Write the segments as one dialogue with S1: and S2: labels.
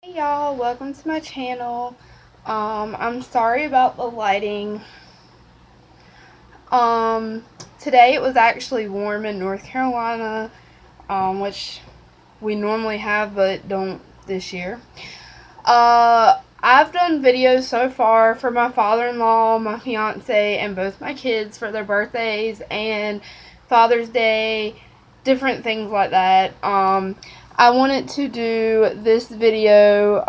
S1: Hey y'all, welcome to my channel. I'm sorry about the lighting. Um, Today it was actually warm in North Carolina, which we normally have but don't this year. I've done videos so far for my father-in-law, my fiance, and both my kids for their birthdays and Father's Day, different things like that. I wanted to do this video,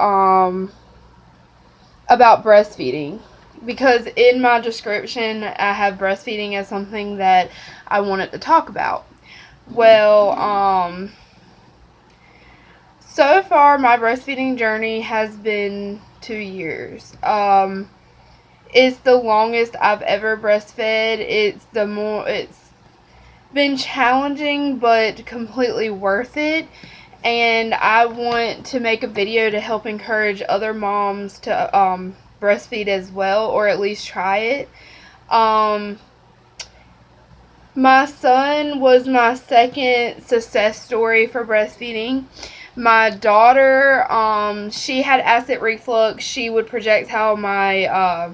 S1: about breastfeeding because in my description I have breastfeeding as something that I wanted to talk about. Well, so far my breastfeeding journey has been 2 years. It's the longest I've ever breastfed. It's been challenging but completely worth it. And I want to make a video to help encourage other moms to breastfeed as well, or at least try it. Um, my son was my second success story for breastfeeding. My daughter, she had acid reflux. She would projectile my,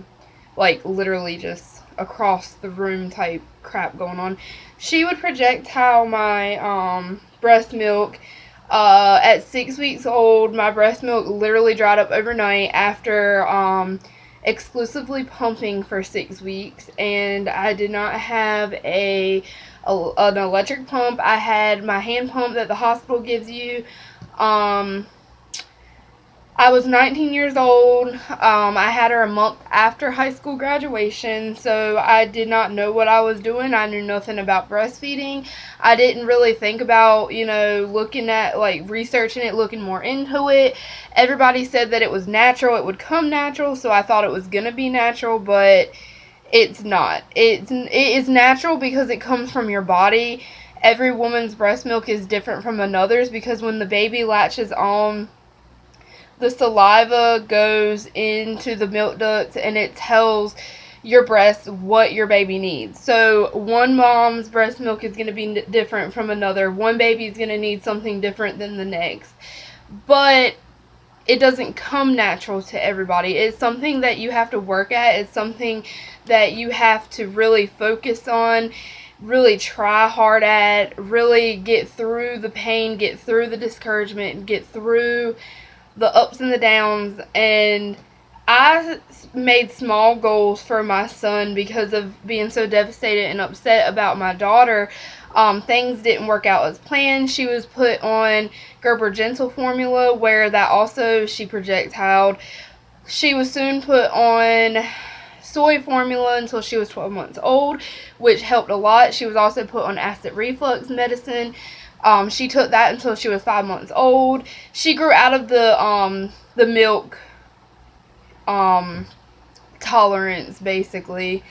S1: like literally just across the room type crap going on. She would projectile my breast milk. At 6 weeks old, my breast milk literally dried up overnight after exclusively pumping for 6 weeks, and I did not have an electric pump. I had my hand pump that the hospital gives you. Um, I was 19 years old. I had her a month after high school graduation, so I did not know what I was doing. I knew nothing about breastfeeding. I didn't really think about, looking at, like, researching it, looking more into it. Everybody said that it was natural, it would come natural, so I thought it was going to be natural, but it's not. It is natural because it comes from your body. Every woman's breast milk is different from another's because when the baby latches on, the saliva goes into the milk ducts and it tells your breast what your baby needs. So one mom's breast milk is going to be different from another. One baby is going to need something different than the next. But it doesn't come natural to everybody. It's something that you have to work at. It's something that you have to really focus on, really try hard at, really get through the pain, get through the discouragement, get through the ups and the downs. And I made small goals for my son because of being so devastated and upset about my daughter. Things didn't work out as planned. She was put on Gerber Gentle formula, where that also she projectiled. She was soon put on soy formula until she was 12 months old, which helped a lot. She was also put on acid reflux medicine. She took that until she was 5 months old. She grew out of the milk tolerance, basically.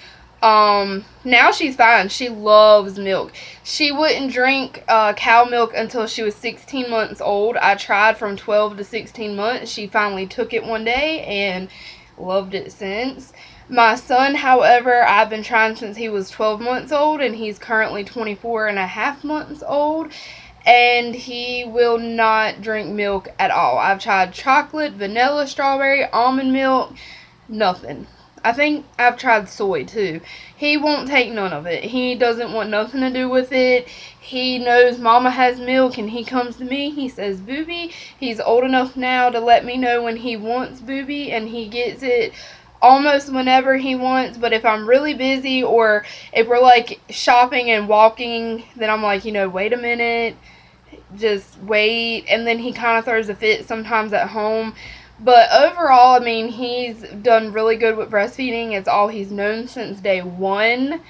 S1: Now she's fine. She loves milk. She wouldn't drink cow milk until she was 16 months old. I tried from 12 to 16 months. She finally took it one day and loved it since. My son, however, I've been trying since he was 12 months old, and he's currently 24 and a half months old, and he will not drink milk at all. I've tried chocolate, vanilla, strawberry, almond milk, nothing. I think I've tried soy too. He won't take none of it. He doesn't want nothing to do with it. He knows mama has milk and he comes to me. He says booby. He's old enough now to let me know when he wants booby, and he gets it almost whenever he wants. But if I'm really busy or if we're like shopping and walking, then I'm like, wait a minute. Just wait. And then he kind of throws a fit sometimes at home. But overall, I mean, he's done really good with breastfeeding. It's all he's known since day one.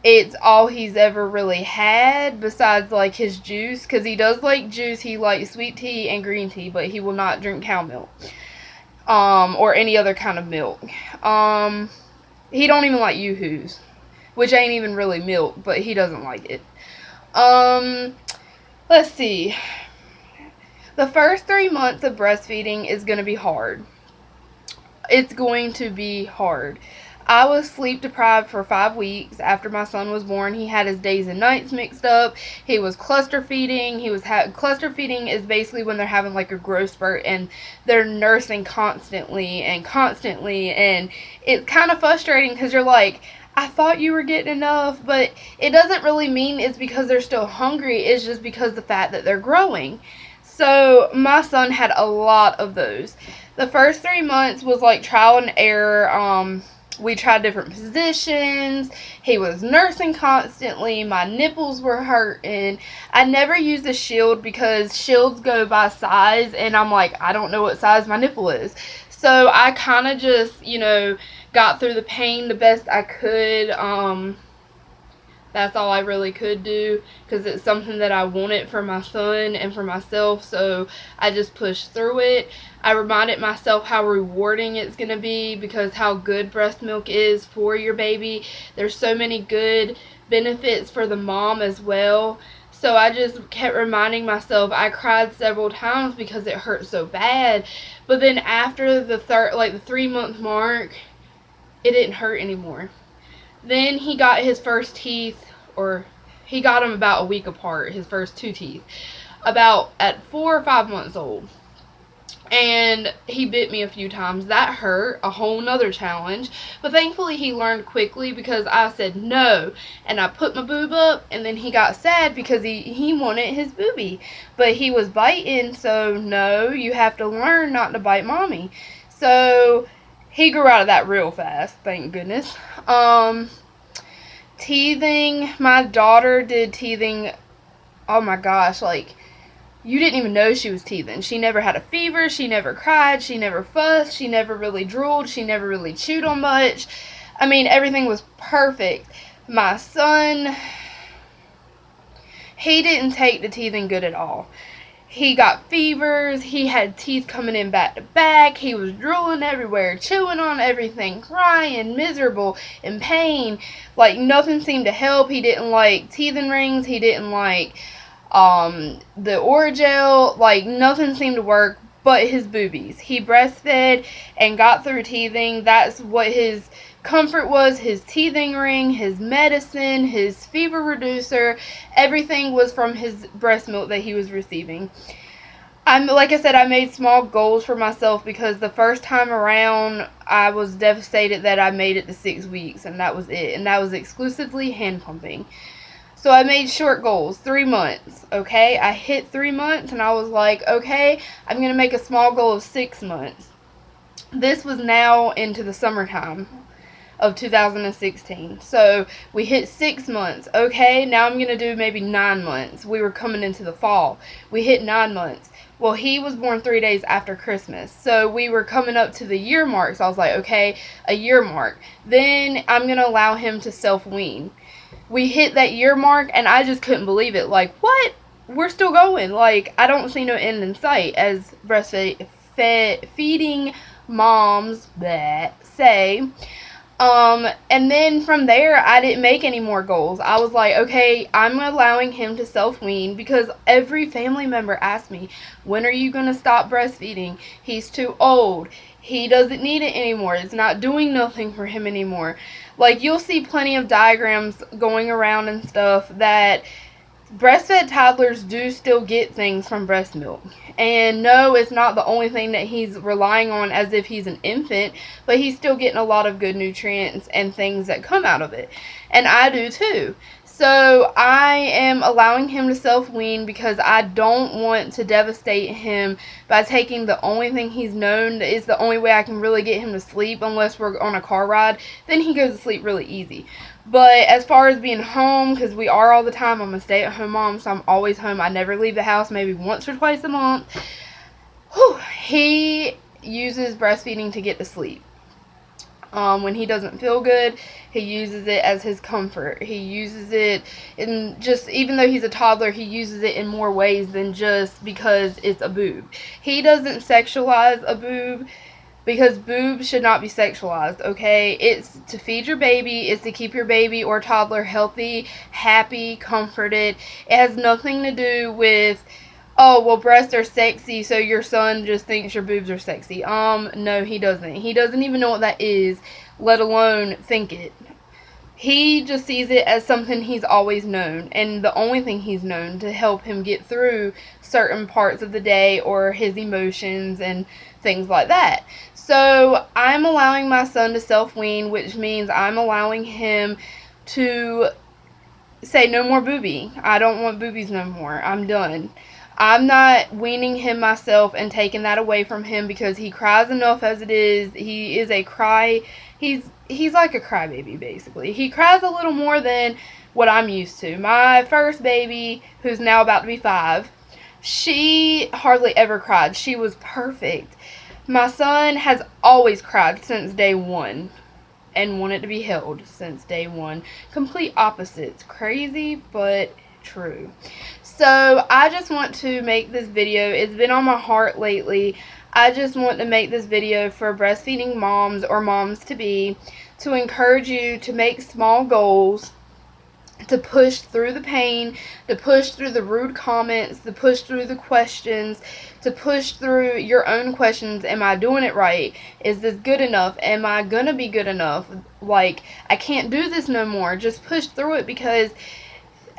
S1: It's all he's ever really had besides, like, his juice. Because he does like juice. He likes sweet tea and green tea, but he will not drink cow milk. Or any other kind of milk. He don't even like Yoo-Hoos, which ain't even really milk, but he doesn't like it. Let's see. The first 3 months of breastfeeding is going to be hard. It's going to be hard. I was sleep deprived for 5 weeks after my son was born. He had his days and nights mixed up. He was cluster feeding. Cluster feeding is basically when they're having like a growth spurt and they're nursing constantly and constantly, and it's kind of frustrating because you're like, I thought you were getting enough, but it doesn't really mean it's because they're still hungry. It's just because the fact that they're growing. So my son had a lot of those. The first 3 months was like trial and error. We tried different positions. He was nursing constantly. My nipples were hurting. I never used a shield because shields go by size, and I'm like, I don't know what size my nipple is. So I kind of just, got through the pain the best I could. That's all I really could do because it's something that I wanted for my son and for myself, so I just pushed through it. I reminded myself how rewarding it's going to be because how good breast milk is for your baby. There's so many good benefits for the mom as well. So I just kept reminding myself. I cried several times because it hurt so bad. But then after the 3-month mark, it didn't hurt anymore. Then he got his first teeth, or he got them about a week apart, his first 2 teeth, about at 4 or 5 months old. And he bit me a few times. That hurt, a whole nother challenge. But thankfully he learned quickly because I said no. And I put my boob up, and then he got sad because he wanted his boobie. But he was biting, so no, you have to learn not to bite mommy. So he grew out of that real fast, thank goodness. Teething, my daughter did teething, oh my gosh, like, you didn't even know she was teething. She never had a fever, she never cried, she never fussed, she never really drooled, she never really chewed on much. I mean, everything was perfect. My son, he didn't take the teething good at all. He got fevers, he had teeth coming in back to back, he was drooling everywhere, chewing on everything, crying, miserable, in pain. Like, nothing seemed to help. He didn't like teething rings, he didn't like the Oragel, like, nothing seemed to work but his boobies. He breastfed and got through teething. That's what his comfort was, his teething ring, his medicine, his fever reducer. Everything was from his breast milk that he was receiving. Like I said, I made small goals for myself because the first time around I was devastated that I made it to 6 weeks, and that was it. And that was exclusively hand pumping. So I made short goals, 3 months, okay? I hit 3 months and I was like, okay, I'm going to make a small goal of 6 months. This was now into the summertime of 2016. So we hit 6 months. Okay, now I'm going to do maybe 9 months. We were coming into the fall. We hit 9 months. Well, he was born 3 days after Christmas. So we were coming up to the year mark. So I was like, okay, a year mark. Then I'm going to allow him to self-wean. We hit that year mark and I just couldn't believe it. Like, what? We're still going. Like, I don't see no end in sight, as breastfeeding moms that say. And then from there, I didn't make any more goals. I was like, okay, I'm allowing him to self-wean because every family member asked me, when are you going to stop breastfeeding? He's too old. He doesn't need it anymore. It's not doing nothing for him anymore. Like, you'll see plenty of diagrams going around and stuff that breastfed toddlers do still get things from breast milk. And no, it's not the only thing that he's relying on as if he's an infant, but he's still getting a lot of good nutrients and things that come out of it. And I do too. So I am allowing him to self-wean because I don't want to devastate him by taking the only thing he's known is the only way I can really get him to sleep, unless we're on a car ride. Then he goes to sleep really easy. But as far as being home, because we are all the time, I'm a stay-at-home mom, so I'm always home. I never leave the house, maybe once or twice a month. He uses breastfeeding to get to sleep. When he doesn't feel good, he uses it as his comfort. He uses it in just, even though he's a toddler, he uses it in more ways than just because it's a boob. He doesn't sexualize a boob because boobs should not be sexualized, okay? It's to feed your baby. It's to keep your baby or toddler healthy, happy, comforted. It has nothing to do with oh, well, breasts are sexy, so your son just thinks your boobs are sexy. No, he doesn't. He doesn't even know what that is, let alone think it. He just sees it as something he's always known, and the only thing he's known to help him get through certain parts of the day or his emotions and things like that. So I'm allowing my son to self-wean, which means I'm allowing him to say no more booby. I don't want boobies no more. I'm done. I'm not weaning him myself and taking that away from him because he cries enough as it is. He is a cry. He's like a crybaby basically. He cries a little more than what I'm used to. My first baby, who's now about to be 5, she hardly ever cried. She was perfect. My son has always cried since day one and wanted to be held since day one. Complete opposites. Crazy, but true. So I just want to make this video. It's been on my heart lately. I just want to make this video for breastfeeding moms or moms to be, to encourage you to make small goals, to push through the pain, to push through the rude comments, to push through the questions, to push through your own questions. Am I doing it right? Is this good enough? Am I gonna be good enough? Like, I can't do this no more. Just push through it, because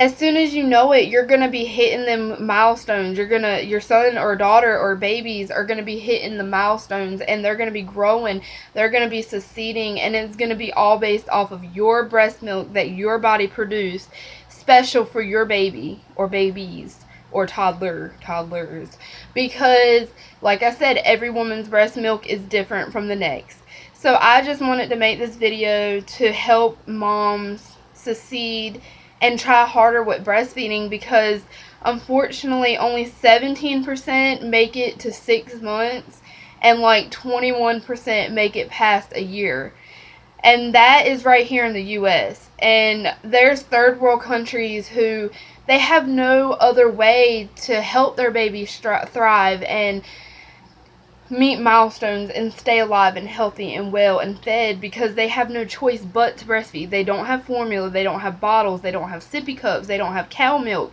S1: as soon as you know it, you're gonna be hitting them milestones. Your son or daughter or babies are gonna be hitting the milestones, and they're gonna be growing. They're gonna be succeeding, and it's gonna be all based off of your breast milk that your body produced, special for your baby or babies or toddlers. Because, like I said, every woman's breast milk is different from the next. So I just wanted to make this video to help moms succeed and try harder with breastfeeding, because unfortunately only 17% make it to 6 months and like 21% make it past a year. And that is right here in the US. And there's third world countries who they have no other way to help their babies thrive and meet milestones and stay alive and healthy and well and fed, because they have no choice but to breastfeed. They don't have formula, they don't have bottles, they don't have sippy cups, they don't have cow milk,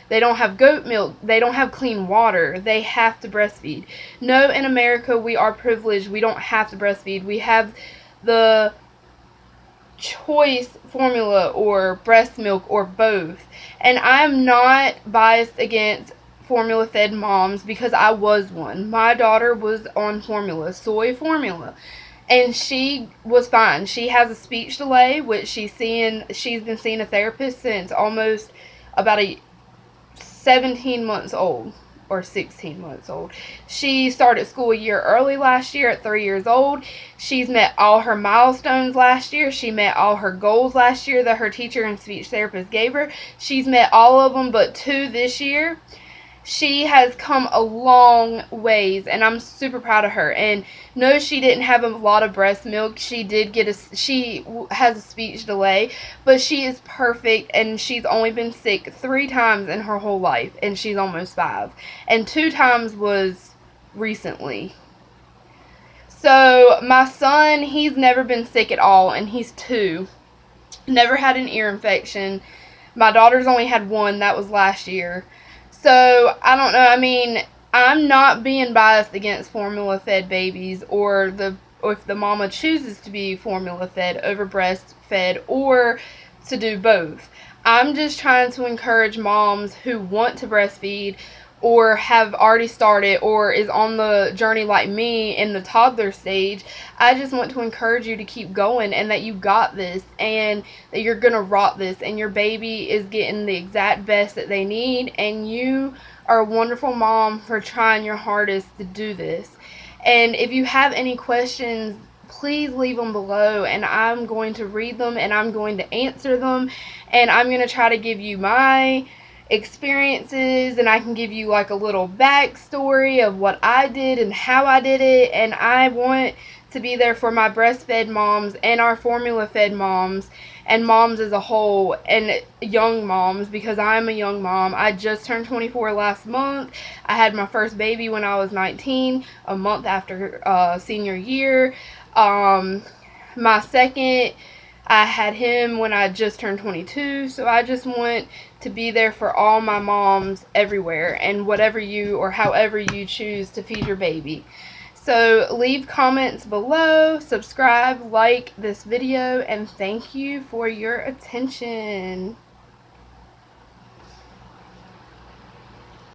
S1: they don't have goat milk, they don't have clean water. They have to breastfeed. No, in America we are privileged. We don't have to breastfeed. We have the choice formula or breast milk or both. And I'm not biased against formula fed moms, because I was one. My daughter was on formula, soy formula, and she was fine. She has a speech delay, which she's been seeing a therapist since almost about 17 months old or 16 months old. She started school a year early last year at 3 years old. She's met all her milestones last year. She met all her goals last year that her teacher and speech therapist gave her. She's met all of them but 2 this year. She has come a long ways, and I'm super proud of her. And no, she didn't have a lot of breast milk. She has a speech delay, but she is perfect, and she's only been sick 3 times in her whole life, and she's almost 5. And 2 times was recently. So my son, he's never been sick at all, and he's 2. Never had an ear infection. My daughter's only had 1. That was last year. So, I don't know. I mean, I'm not being biased against formula-fed babies, or if the mama chooses to be formula-fed over breastfed, or to do both. I'm just trying to encourage moms who want to breastfeed, or have already started, or is on the journey like me in the toddler stage. I just want to encourage you to keep going, and that you got this, and that you're gonna rock this, and your baby is getting the exact best that they need, and you are a wonderful mom for trying your hardest to do this. And if you have any questions, please leave them below, and I'm going to read them, and I'm going to answer them, and I'm going to try to give you my experiences, and I can give you like a little backstory of what I did and how I did it. And I want to be there for my breastfed moms and our formula fed moms and moms as a whole, and young moms, because I'm a young mom. I just turned 24 last month. I had my first baby when I was 19, a month after senior year. My second, I had him when I just turned 22, so I just want to be there for all my moms everywhere, and whatever you or however you choose to feed your baby. So leave comments below, subscribe, like this video, and thank you for your attention.